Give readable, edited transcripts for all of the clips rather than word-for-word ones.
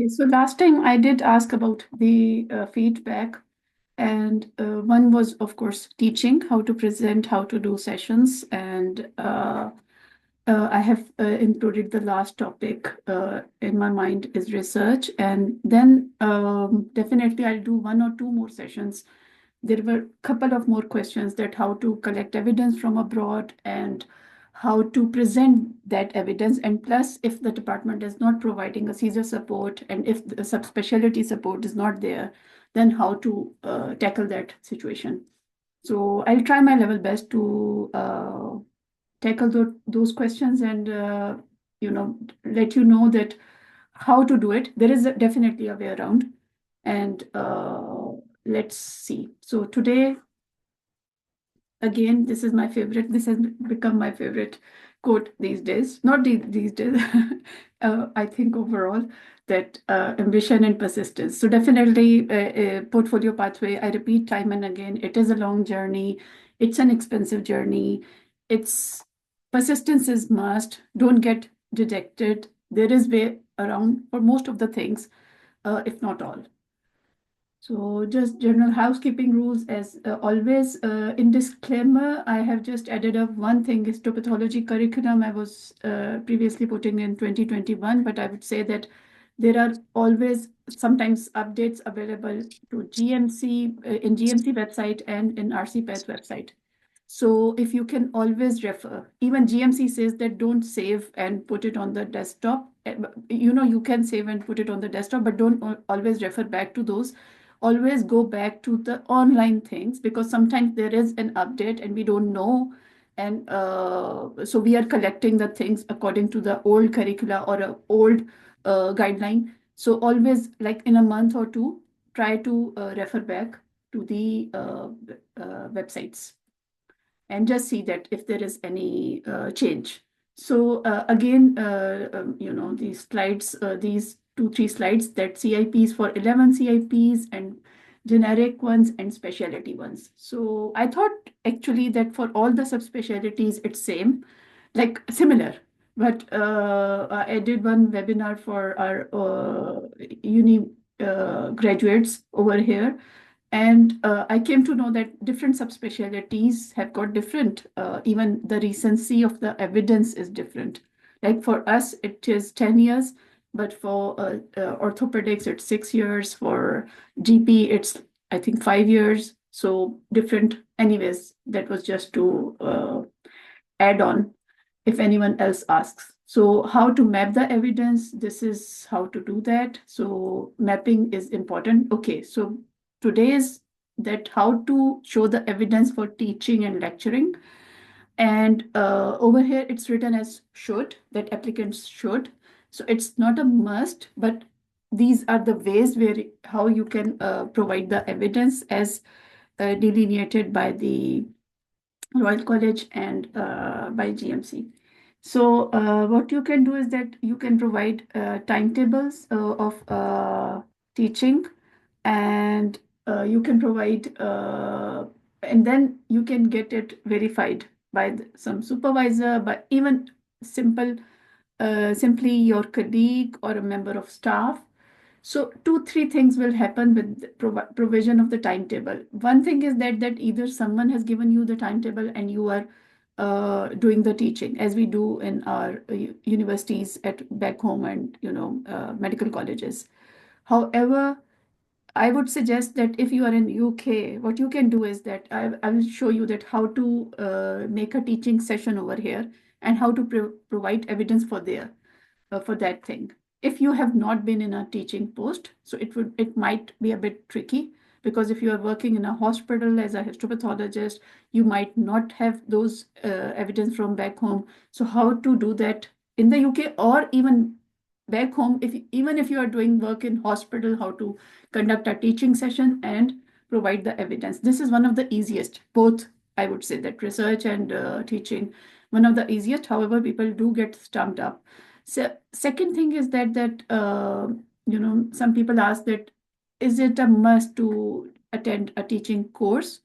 Okay, so last time I did ask about the feedback, and one was, of course, teaching, how to present, how to do sessions, and I have included the last topic in my mind is research, and then definitely I'll do one or two more sessions. There were a couple of more questions that how to collect evidence from abroad and how to present that evidence. And plus, if the department is not providing a Caesar support and if the subspecialty support is not there, then how to tackle that situation. So I'll try my level best to tackle those questions and let you know that how to do it. There is definitely a way around, and let's see. So today, again, this is my favorite. This has become my favorite quote these days. Not these days. I think overall that ambition and persistence. So definitely a portfolio pathway. I repeat time and again, it is a long journey. It's an expensive journey. It's persistence is must. Don't get dejected. There is way around for most of the things, if not all. So just general housekeeping rules as always. In disclaimer, I have just added up one thing, histopathology curriculum I was previously putting in 2021, but I would say that there are always sometimes updates available to GMC in GMC website and in RCPath website. So if you can always refer, even GMC says that don't save and put it on the desktop. You can save and put it on the desktop, but don't always refer back to those. Always go back to the online things because sometimes there is an update and we don't know. And so we are collecting the things according to the old curricula or a old guideline. So always like in a month or two, try to refer back to the websites and just see that if there is any change. So again, these slides, these 2, 3 slides that CIPs for 11 CIPs and generic ones and specialty ones. So I thought actually that for all the subspecialties, it's same, like similar. But I did one webinar for our uni graduates over here, and I came to know that different subspecialties have got different, even the recency of the evidence is different. Like for us, it is 10 years, but for orthopedics, it's 6 years. For GP, it's, I think, 5 years. So different. Anyways, that was just to add on if anyone else asks. So how to map the evidence? This is how to do that. So mapping is important. Okay, so today is that how to show the evidence for teaching and lecturing. And over here, it's written as should, that applicants should. So it's not a must, but these are the ways where how you can provide the evidence as delineated by the Royal College and by GMC. So what you can do is that you can provide timetables of teaching, and you can provide, and then you can get it verified by some supervisor, but even simply your colleague or a member of staff. So 2, 3 things will happen with the provision of the timetable. One thing is that either someone has given you the timetable and you are doing the teaching, as we do in our universities at back home and medical colleges. However, I would suggest that if you are in UK, what you can do is that I will show you that how to make a teaching session over here and how to provide evidence for that thing. If you have not been in a teaching post, so it might be a bit tricky, because if you are working in a hospital as a histopathologist, you might not have those evidence from back home. So how to do that in the UK or even back home, even if you are doing work in hospital, how to conduct a teaching session and provide the evidence. This is one of the easiest, both I would say that research and teaching, one of the easiest. However, people do get stumped up. So second thing is that some people ask that is it a must to attend a teaching course?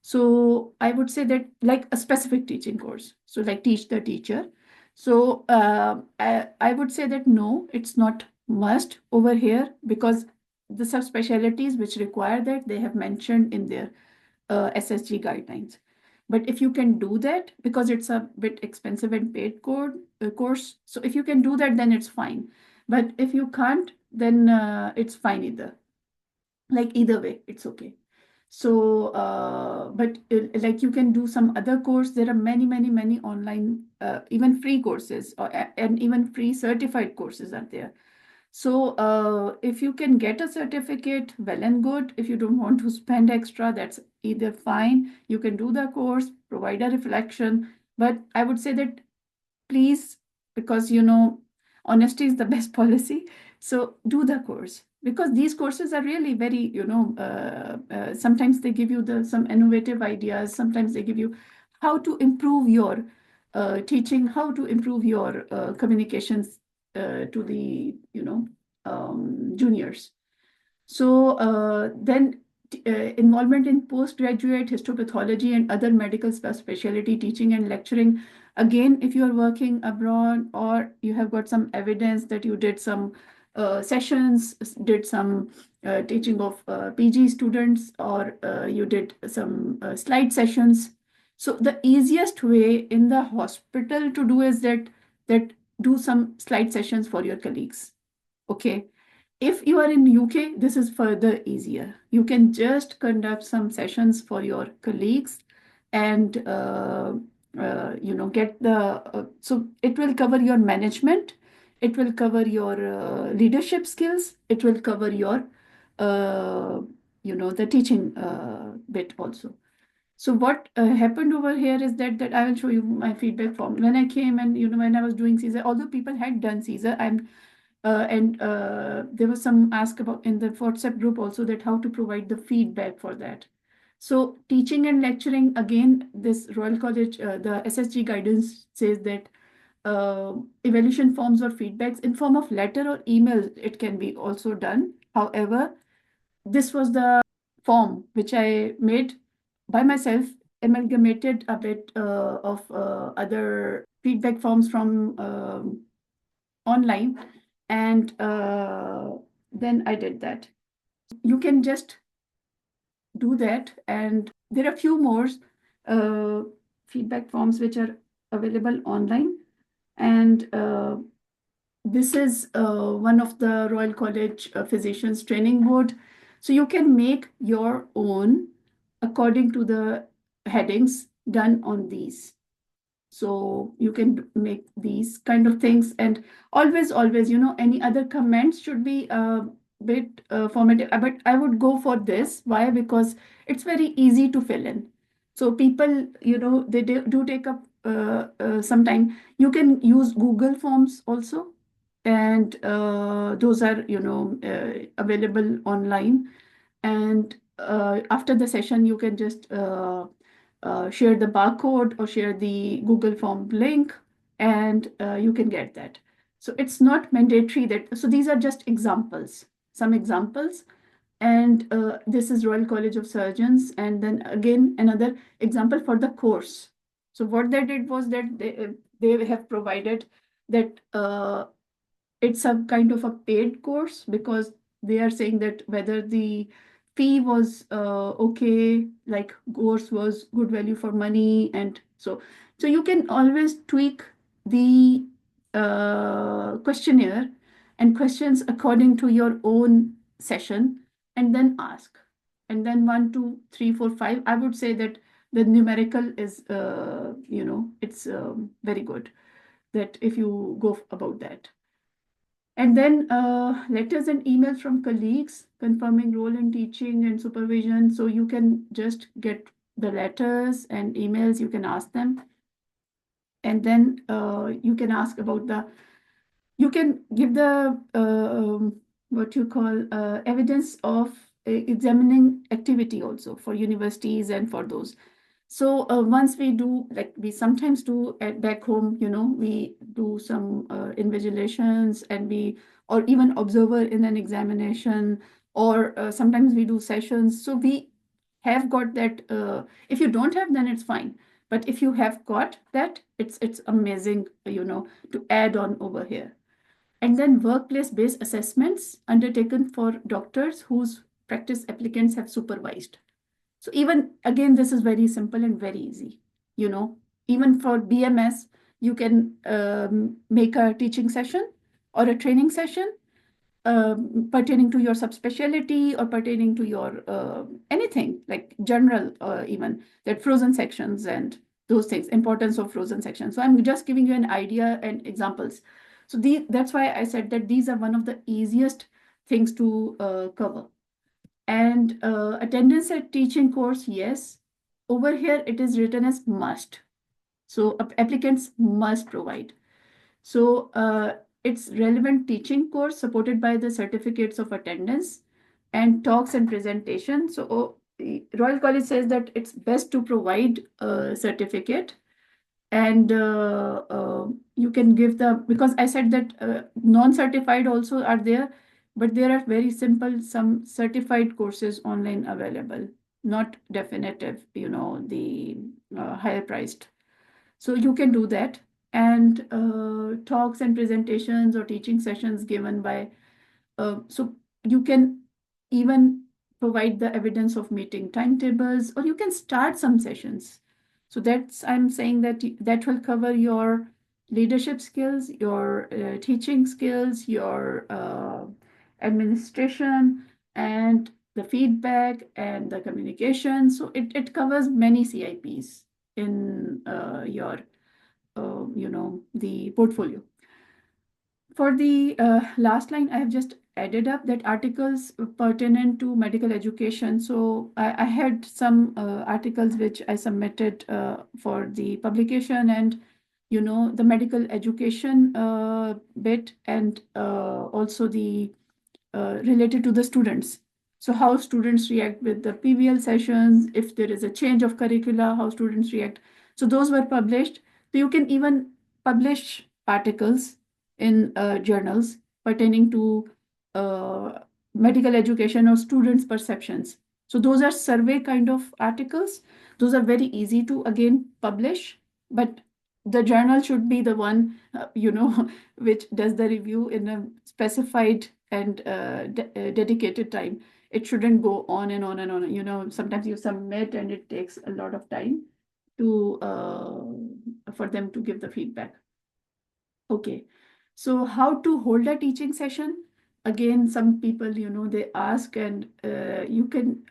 So I would say that like a specific teaching course, so like teach the teacher. So I would say that no, it's not must over here because the subspecialties which require that they have mentioned in their SSG guidelines. But if you can do that, because it's a bit expensive and paid course, so if you can do that, then it's fine. But if you can't, then it's fine either. Like either way, it's okay. So, but like you can do some other course. There are many online, even free courses and even free certified courses are there. So if you can get a certificate, well and good. If you don't want to spend extra, that's either fine. You can do the course, provide a reflection. But I would say that please, because honesty is the best policy. So do the course because these courses are really very, sometimes they give you some innovative ideas. Sometimes they give you how to improve your teaching, how to improve your communications to the, juniors. So then involvement in postgraduate histopathology and other medical specialty teaching and lecturing. Again, if you are working abroad or you have got some evidence that you did some sessions, did some teaching of PG students, or you did some slide sessions. So the easiest way in the hospital to do is that do some slide sessions for your colleagues. Okay, if you are in UK, this is further easier. You can just conduct some sessions for your colleagues and get the so it will cover your management, it will cover your leadership skills, it will cover your uh, the teaching bit also. So what happened over here is that I will show you my feedback form. When I came and when I was doing Caesar, although people had done Caesar, and there was some ask about in the WhatsApp group also that how to provide the feedback for that. So teaching and lecturing, again, this Royal College, the SSG guidance says that evaluation forms or feedbacks in form of letter or email, it can be also done. However, this was the form which I made by myself, amalgamated a bit of other feedback forms from online, and then I did that. You can just do that, and there are a few more uh, feedback forms which are available online, and this is one of the Royal College Physicians Training Board. So you can make your own according to the headings done on these. So you can make these kind of things, and always, any other comments should be a bit formative. But I would go for this. Why? Because it's very easy to fill in. So people, they do take up some time. You can use Google Forms also, and those are, available online. And after the session, you can just share the barcode or share the Google Form link, and you can get that. So it's not mandatory that, so these are just examples, some examples. And this is Royal College of Surgeons. And then again, another example for the course. So what they did was that they have provided that it's a kind of a paid course because they are saying that whether the fee was okay, like course was good value for money, and so you can always tweak the questionnaire and questions according to your own session, and then ask, and then 1 2 3 4 5. I would say that the numerical is it's very good that if you go about that. And then letters and emails from colleagues confirming role in teaching and supervision. So you can just get the letters and emails, you can ask them. And then you can ask about you can give the what you call evidence of examining activity also for universities and for those. So once we do, like we sometimes do at back home, we do some invigilations, and or even observer in an examination, or sometimes we do sessions. So we have got that. If you don't have, then it's fine. But if you have got that, it's amazing, to add on over here. And then workplace-based assessments undertaken for doctors whose practice applicants have supervised. So even again, this is very simple and very easy. You know, even for BMS, you can make a teaching session or a training session pertaining to your subspecialty or pertaining to your anything like general, even that frozen sections and those things, importance of frozen sections. So I'm just giving you an idea and examples. So that's why I said that these are one of the easiest things to cover. And attendance at teaching course, yes. Over here, it is written as must. So applicants must provide. So it's relevant teaching course supported by the certificates of attendance and talks and presentation. So Royal College says that it's best to provide a certificate, and you can give the, because I said that non-certified also are there, but there are very simple some certified courses online available, not definitive, the higher priced. So you can do that. And talks and presentations or teaching sessions given by, so you can even provide the evidence of meeting timetables, or you can start some sessions. So that's, I'm saying that that will cover your leadership skills, your teaching skills, your administration, and the feedback and the communication. So it covers many CIPs in your the portfolio. For the last line, I have just added up that articles pertinent to medical education. So I had some articles which I submitted for the publication, and the medical education bit, and also the related to the students. So how students react with the PVL sessions, if there is a change of curricula, how students react. So those were published. So you can even publish articles in journals pertaining to medical education or students' perceptions. So those are survey kind of articles. Those are very easy to again publish, but the journal should be the one, which does the review in a specified and dedicated time. It shouldn't go on and on and on. Sometimes you submit and it takes a lot of time to for them to give the feedback. Okay, so how to hold a teaching session? Again, some people, they ask, and you can,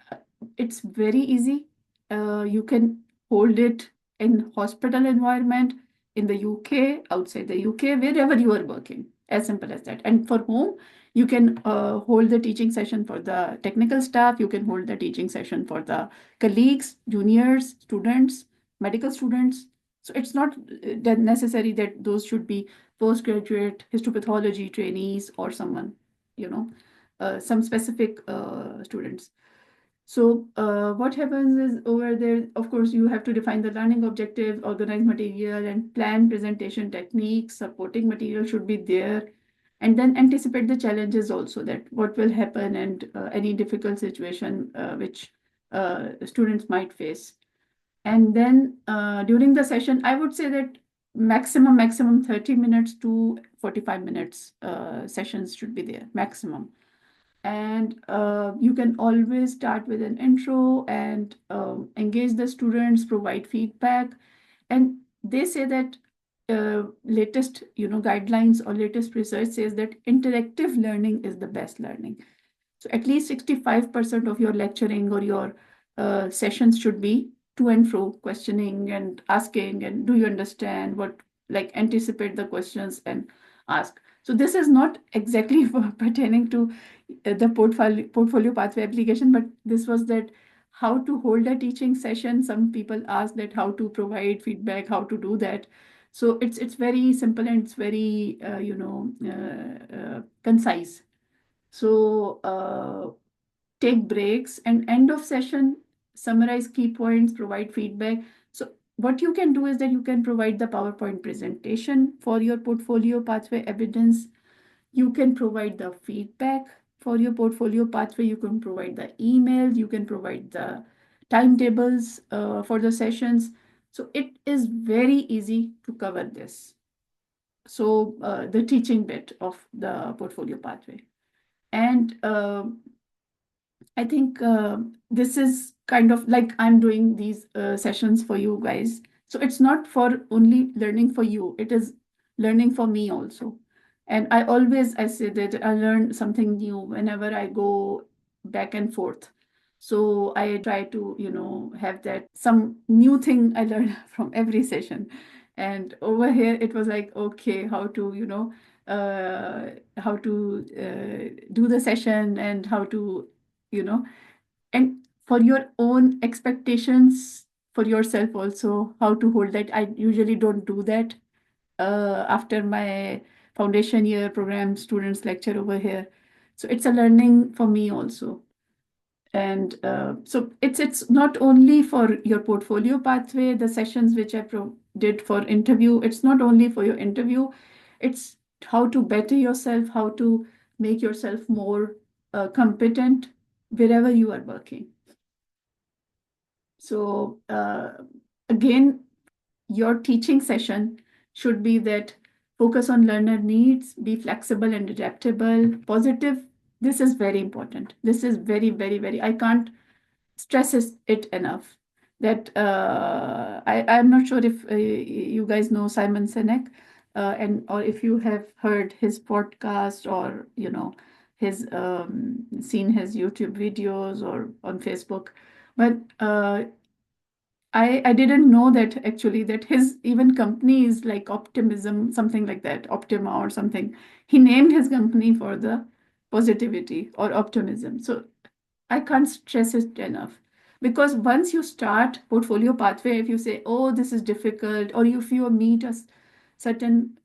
it's very easy. You can hold it in hospital environment, in the UK, outside the UK, wherever you are working, as simple as that. And for home, you can hold the teaching session for the technical staff. You can hold the teaching session for the colleagues, juniors, students, medical students. So it's not that necessary that those should be postgraduate histopathology trainees or someone, some specific students. So what happens is over there, of course, you have to define the learning objectives, organize material, and plan presentation techniques. Supporting material should be there. And then anticipate the challenges also, that what will happen, and any difficult situation which students might face. And then during the session, I would say that maximum 30 minutes to 45 minutes sessions should be there, maximum. And you can always start with an intro and engage the students, provide feedback. And they say that latest, guidelines or latest research says that interactive learning is the best learning. So at least 65% of your lecturing or your sessions should be to and fro, questioning and asking, and do you understand what, like anticipate the questions and ask. So this is not exactly pertaining to the portfolio pathway application, but this was that how to hold a teaching session. Some people ask that how to provide feedback, how to do that. So it's very simple, and it's very concise. So take breaks, and end of session, summarize key points, provide feedback. So what you can do is that you can provide the PowerPoint presentation for your portfolio pathway evidence. You can provide the feedback for your portfolio pathway. You can provide the emails. You can provide the timetables for the sessions. So it is very easy to cover this. So the teaching bit of the portfolio pathway. And I think this is kind of like I'm doing these sessions for you guys. So it's not for only learning for you, it is learning for me also. And I say that I learn something new whenever I go back and forth. So I try to, have that some new thing I learn from every session. And over here, it was like, okay, how to, do the session and how to, you know and for your own expectations for yourself also, how to hold that. I usually don't do that after my foundation year program students lecture over here. So it's a learning for me also. And so it's not only for your portfolio pathway, the sessions which did for interview. It's not only for your interview, it's how to better yourself, how to make yourself more competent wherever you are working. So again, your teaching session should be that focus on learner needs, be flexible and adaptable, positive. This is very important. This is very, very, very, I can't stress it enough. That I'm not sure if you guys know Simon Sinek, and or if you have heard his podcast, or his seen his YouTube videos or on Facebook. But I didn't know that actually, that his even company is like Optimism, something like that, Optima or something. He named his company for the positivity or optimism. So I can't stress it enough. Because once you start portfolio pathway, if you say, oh, this is difficult, or if you meet a certain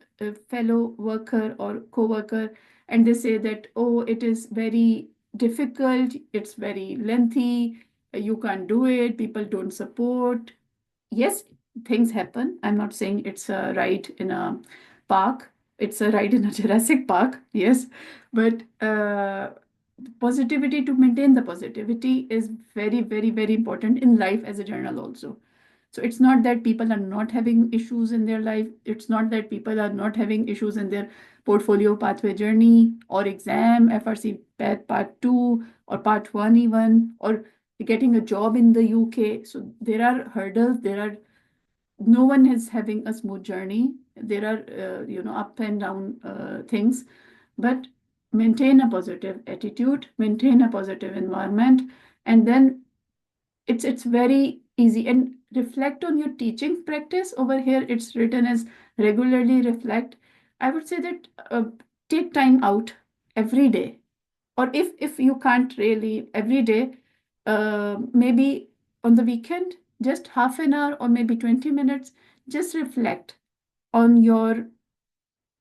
fellow worker or co-worker, and they say that, oh, it is very difficult, it's very lengthy, you can't do it, people don't support. Yes, things happen. I'm not saying it's a ride in a park. It's a ride in a Jurassic Park, yes. But positivity, to maintain the positivity, is very, very, very important in life as a journal also. So it's not that people are not having issues in their life. It's not that people are not having issues in their portfolio pathway journey or exam, FRC part 2 or part 1 even, or getting a job in the UK. So there are hurdles, no one is having a smooth journey. There are, up and down things, but maintain a positive attitude, maintain a positive environment, and then it's very easy. And reflect on your teaching practice. Over here it's written as regularly reflect. I would say that take time out every day, or if you can't really every day, maybe on the weekend, just half an hour or maybe 20 minutes, just reflect on your,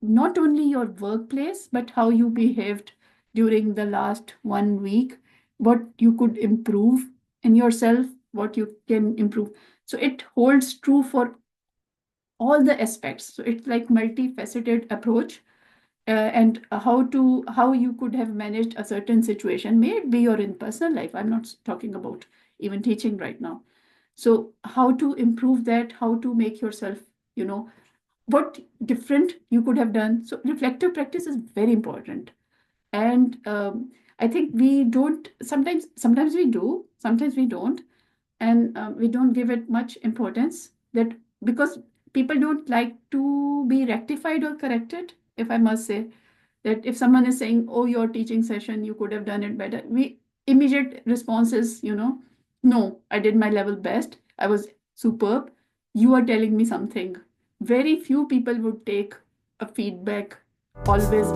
not only your workplace, but how you behaved during the last 1 week, what you could improve in yourself, what you can improve. So it holds true for all the aspects. So it's like multifaceted approach. And how you could have managed a certain situation, may it be your in personal life. I'm not talking about even teaching right now. So how to improve that, how to make yourself, what different you could have done. So reflective practice is very important. And I think we don't, sometimes we do, sometimes we don't. And we don't give it much importance, that because people don't like to be rectified or corrected, if I must say. That if someone is saying, oh, your teaching session, you could have done it better, we immediate response is, no, I did my level best, I was superb, you are telling me something. Very few people would take a feedback always.